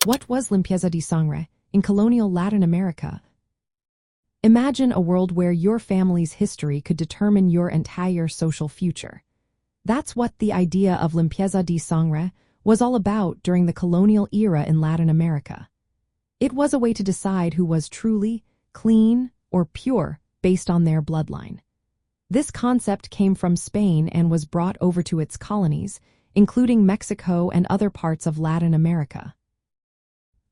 What was Limpieza de Sangre in colonial Latin America? Imagine a world where your family's history could determine your entire social future. That's what the idea of Limpieza de Sangre was all about during the colonial era in Latin America. It was a way to decide who was truly clean or pure based on their bloodline. This concept came from Spain and was brought over to its colonies, including Mexico and other parts of Latin America.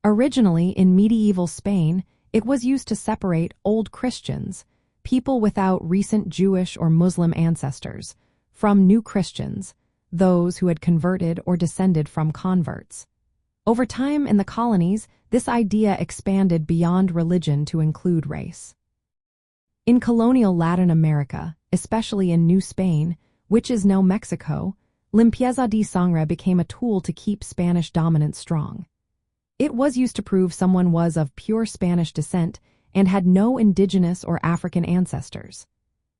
Originally, in medieval Spain, it was used to separate Old Christians, people without recent Jewish or Muslim ancestors, from New Christians, those who had converted or descended from converts. Over time in the colonies, this idea expanded beyond religion to include race. In colonial Latin America, especially in New Spain, which is now Mexico, Limpieza de Sangre became a tool to keep Spanish dominance strong. It was used to prove someone was of pure Spanish descent and had no indigenous or African ancestors.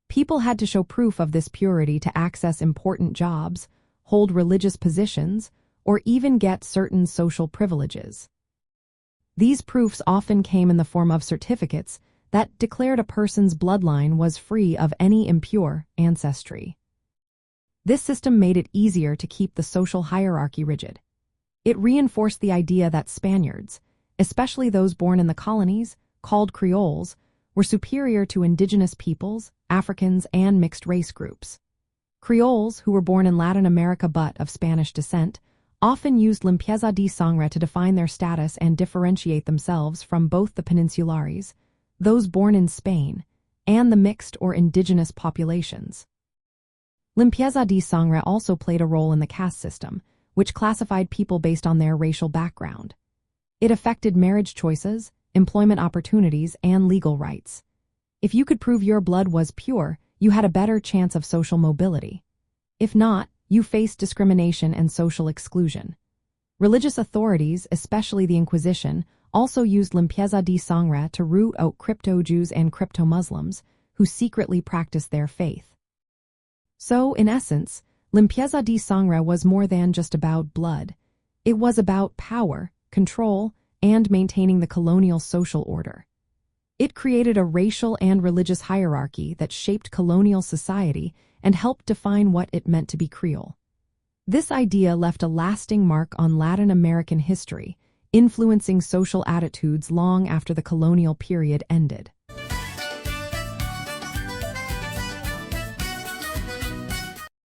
People had to show proof of this purity to access important jobs, hold religious positions, or even get certain social privileges. These proofs often came in the form of certificates that declared a person's bloodline was free of any impure ancestry. This system made it easier to keep the social hierarchy rigid. It reinforced the idea that Spaniards, especially those born in the colonies, called Creoles, were superior to indigenous peoples, Africans, and mixed-race groups. Creoles, who were born in Latin America but of Spanish descent, often used Limpieza de Sangre to define their status and differentiate themselves from both the peninsulares, those born in Spain, and the mixed or indigenous populations. Limpieza de Sangre also played a role in the caste system, which classified people based on their racial background. It affected marriage choices, employment opportunities, and legal rights. If you could prove your blood was pure, you had a better chance of social mobility. If not, you faced discrimination and social exclusion. Religious authorities, especially the Inquisition, also used Limpieza de Sangre to root out crypto-Jews and crypto-Muslims who secretly practiced their faith. So, in essence, Limpieza de Sangre was more than just about blood. It was about power, control, and maintaining the colonial social order. It created a racial and religious hierarchy that shaped colonial society and helped define what it meant to be Creole. This idea left a lasting mark on Latin American history, influencing social attitudes long after the colonial period ended.